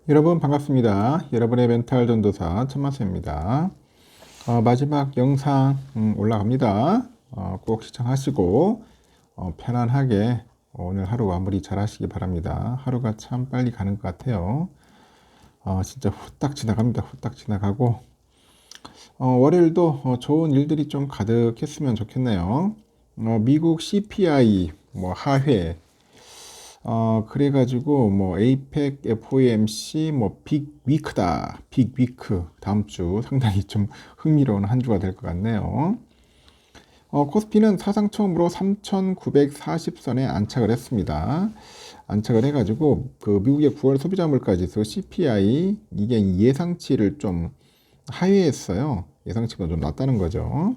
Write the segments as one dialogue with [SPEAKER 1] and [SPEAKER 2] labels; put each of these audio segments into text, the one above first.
[SPEAKER 1] 여러분 반갑습니다. 여러분의 멘탈 전도사 천만쌤입니다. 마지막 영상 올라갑니다. 꼭 시청하시고 편안하게 오늘 하루 마무리 잘 하시기 바랍니다. 하루가 참 빨리 가는 것 같아요. 진짜 후딱 지나갑니다. 후딱 지나가고 월요일도 좋은 일들이 좀 가득했으면 좋겠네요. 미국 CPI 하회 그래가지고 에이펙, FOMC 빅 위크다. 빅 위크 다음 주 상당히 좀 흥미로운 한 주가 될 것 같네요. 코스피는 사상 처음으로 3,940선에 안착을 했습니다. 안착을 해가지고 그 미국의 9월 소비자 물가지수 CPI 이게 예상치를 좀 하회했어요. 예상치보다 좀 낮다는 거죠.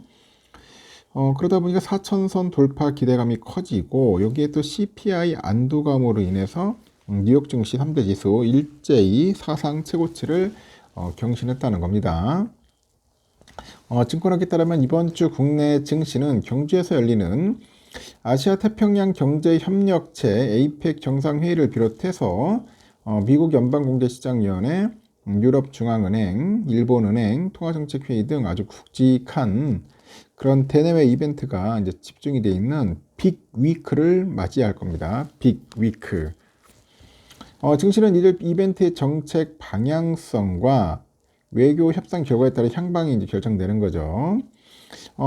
[SPEAKER 1] 그러다 보니까 4천선 돌파 기대감이 커지고 여기에 또 CPI 안도감으로 인해서 뉴욕 증시 3대 지수 일제히 사상 최고치를 경신했다는 겁니다. 증권학에 따르면 이번 주 국내 증시는 경주에서 열리는 아시아 태평양 경제협력체 에이펙 정상회의를 비롯해서 미국 연방공개시장위원회, 유럽중앙은행, 일본은행, 통화정책회의 등 아주 굵직한 그런 대내외 이벤트가 이제 집중이 되어 있는 빅 위크를 맞이할 겁니다. 빅 위크. 증시는 이들 이벤트의 정책 방향성과 외교 협상 결과에 따라 향방이 이제 결정되는 거죠.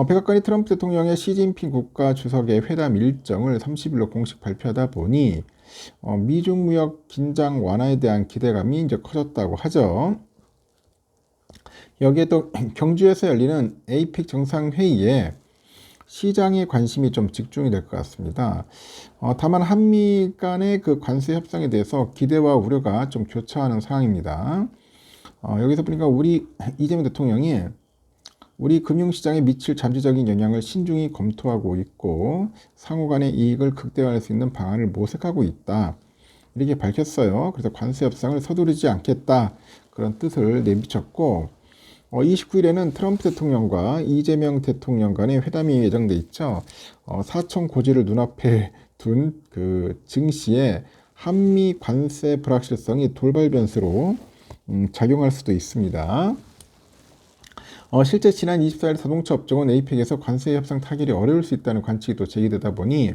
[SPEAKER 1] 백악관이 트럼프 대통령의 시진핑 국가 주석의 회담 일정을 30일로 공식 발표하다 보니 미중 무역 긴장 완화에 대한 기대감이 이제 커졌다고 하죠. 여기에 또 경주에서 열리는 에이펙 정상회의에 시장의 관심이 좀 집중이 될 것 같습니다. 다만 한미 간의 그 관세 협상에 대해서 기대와 우려가 좀 교차하는 상황입니다. 여기서 보니까 우리 이재명 대통령이 우리 금융시장에 미칠 잠재적인 영향을 신중히 검토하고 있고 상호 간의 이익을 극대화할 수 있는 방안을 모색하고 있다. 이렇게 밝혔어요. 그래서 관세 협상을 서두르지 않겠다. 그런 뜻을 내비쳤고 29일에는 트럼프 대통령과 이재명 대통령 간의 회담이 예정돼 있죠. 사천 고지를 눈앞에 둔 그 증시에 한미 관세 불확실성이 돌발 변수로 작용할 수도 있습니다. 실제 지난 24일 자동차 업종은 에이펙에서 관세 협상 타결이 어려울 수 있다는 관측이 또 제기되다 보니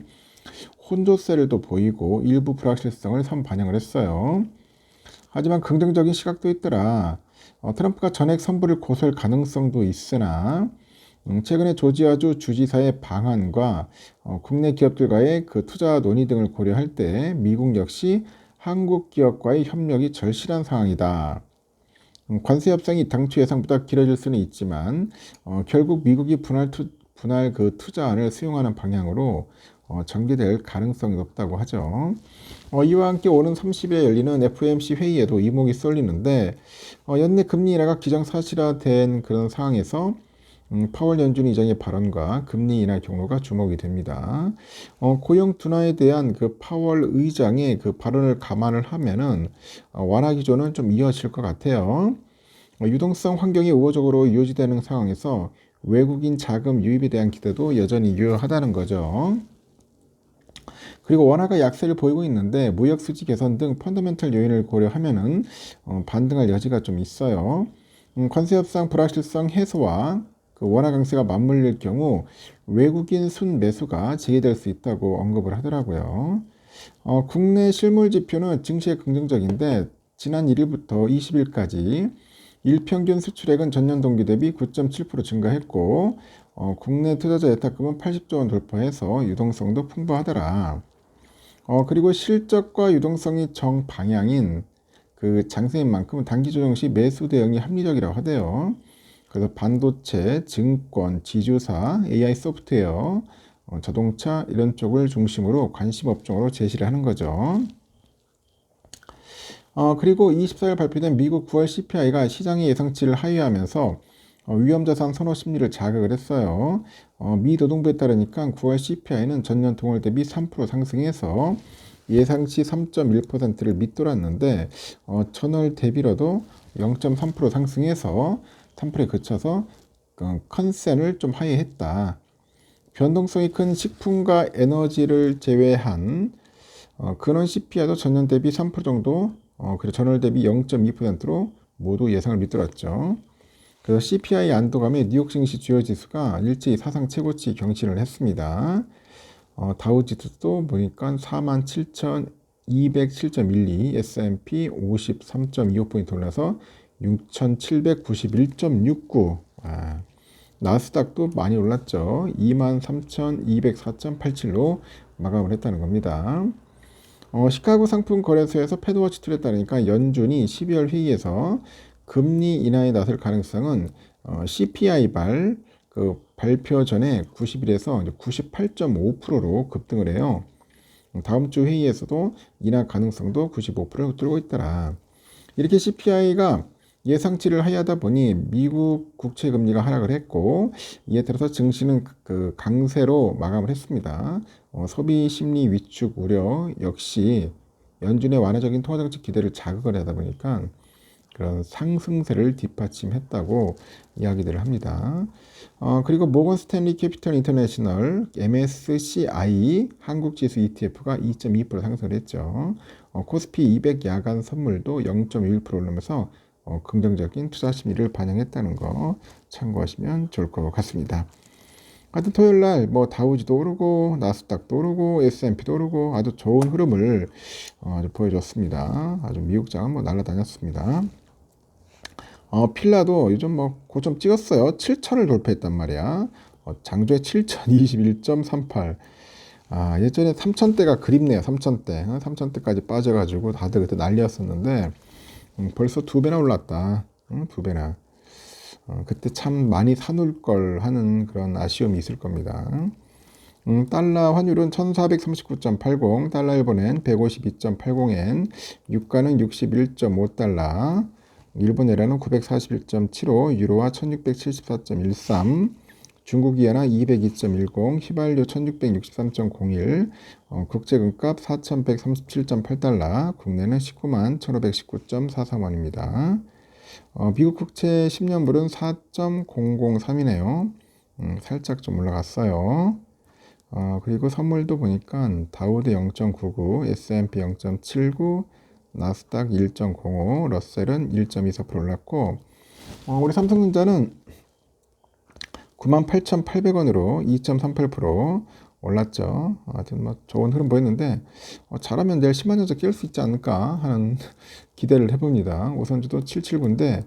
[SPEAKER 1] 혼조세를 또 보이고 일부 불확실성을 선반영을 했어요. 하지만 긍정적인 시각도 있더라. 트럼프가 전액 선불을 고수할 가능성도 있으나 최근에 조지아주 주지사의 방안과 국내 기업들과의 그 투자 논의 등을 고려할 때 미국 역시 한국 기업과의 협력이 절실한 상황이다. 관세 협상이 당초 예상보다 길어질 수는 있지만 결국 미국이 분할 그 투자안을 수용하는 방향으로 전개될 가능성이 높다고 하죠. 이와 함께 오는 30일에 열리는 FOMC 회의에도 이목이 쏠리는데 연내 금리 인하가 기정사실화된 그런 상황에서 파월 연준 의장의 발언과 금리 인하 경로가 주목이 됩니다. 고용 둔화에 대한 그 파월 의장의 그 발언을 감안을 하면은 완화 기조는 좀 이어질 것 같아요. 유동성 환경이 우호적으로 유지되는 상황에서 외국인 자금 유입에 대한 기대도 여전히 유효하다는 거죠. 그리고 원화가 약세를 보이고 있는데 무역 수지 개선 등 펀더멘털 요인을 고려하면은 반등할 여지가 좀 있어요. 관세 협상 불확실성 해소와 그 원화 강세가 맞물릴 경우 외국인 순 매수가 재개될 수 있다고 언급을 하더라고요. 국내 실물 지표는 증시에 긍정적인데 지난 1일부터 20일까지 일평균 수출액은 전년 동기 대비 9.7% 증가했고 국내 투자자 예탁금은 80조 원 돌파해서 유동성도 풍부하더라. 그리고 실적과 유동성이 정방향인 그 장세인 만큼 단기 조정 시 매수 대응이 합리적이라고 하대요. 그래서 반도체, 증권, 지주사, AI 소프트웨어, 자동차 이런 쪽을 중심으로 관심 업종으로 제시를 하는 거죠. 그리고 24일 발표된 미국 9월 CPI가 시장의 예상치를 하회하면서 위험자산 선호 심리를 자극을 했어요. 미 노동부에 따르니까 9월 CPI는 전년 동월 대비 3% 상승해서 예상치 3.1%를 밑돌았는데 전월 대비로도 0.3% 상승해서 3%에 그쳐서 컨센을 좀 하회했다. 변동성이 큰 식품과 에너지를 제외한 근원 CPI도 전년 대비 3% 정도 그리고 전월 대비 0.2%로 모두 예상을 밑들었죠. 그래서 CPI 안도감의 뉴욕 증시 주요 지수가 일제히 사상 최고치 경신을 했습니다. 다우지수도 보니까 47,207.12, S&P 53.25포인트 올라서 6,791.69. 나스닥도 많이 올랐죠. 23,204.87로 마감을 했다는 겁니다. 시카고 상품 거래소에서 패드워치 툴에 따르니까 연준이 12월 회의에서 금리 인하에 나설 가능성은 CPI 그 발표 전에 90일에서 98.5%로 급등을 해요. 다음 주 회의에서도 인하 가능성도 95%를 뚫고 있더라. 이렇게 CPI가 예상치를 하야하다 보니 미국 국채 금리가 하락을 했고, 이에 따라서 증시는 그 강세로 마감을 했습니다. 소비 심리 위축 우려 역시 연준의 완화적인 통화 정책 기대를 자극을 하다 보니까 그런 상승세를 뒷받침했다고 이야기들을 합니다. 그리고 모건 스탠리 캐피털 인터내셔널 MSCI 한국지수 ETF가 2.2% 상승을 했죠. 코스피 200 야간 선물도 0.1% 오르면서 긍정적인 투자 심리를 반영했다는 거 참고하시면 좋을 것 같습니다. 하여튼 토요일 날 뭐 다우지도 오르고 나스닥도 오르고 S&P도 오르고 아주 좋은 흐름을 아주 보여줬습니다. 아주 미국장은 뭐 날아다녔습니다. 필라도 요즘 뭐 고점 찍었어요. 7천을 돌파했단 말이야. 장중에 7,021.38. 예전에 3천대가 그립네요. 3천대. 3천대까지 빠져가지고 다들 그때 난리였었는데 벌써 2배나 올랐다. 2배나. 그때 참 많이 사놓을 걸 하는 그런 아쉬움이 있을 겁니다. 달러 환율은 1439.80, 달러 일본엔 152.80엔, 유가는 61.5달러, 일본 에라는 941.75, 유로화 1674.13, 중국 이하나 202.10, 휘발유 1663.01, 국제금값 4137.8달러, 국내는 19만 1519.43원입니다. 미국 국채 10년물은 4.003이네요. 살짝 좀 올라갔어요. 그리고 선물도 보니까 다우드 0.99, S&P 0.79, 나스닥 1.05, 러셀은 1.24% 올랐고, 우리 삼성전자는 98,800원으로 2.38% 올랐죠. 하여튼 뭐 좋은 흐름 보였는데 잘하면 내일 10만전자 깰 수 있지 않을까 하는 기대를 해봅니다. 우선주도 779인데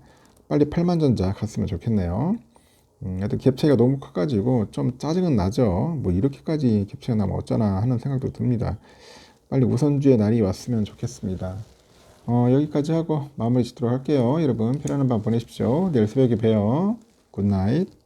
[SPEAKER 1] 빨리 8만전자 갔으면 좋겠네요. 하여튼 갭 차이가 너무 커가지고 좀 짜증은 나죠. 뭐 이렇게까지 갭 차이가 나면 어쩌나 하는 생각도 듭니다. 빨리 우선주의 날이 왔으면 좋겠습니다. 여기까지 하고 마무리 짓도록 할게요. 여러분 편안한 밤 보내십시오. 내일 새벽에 봬요. 굿나잇.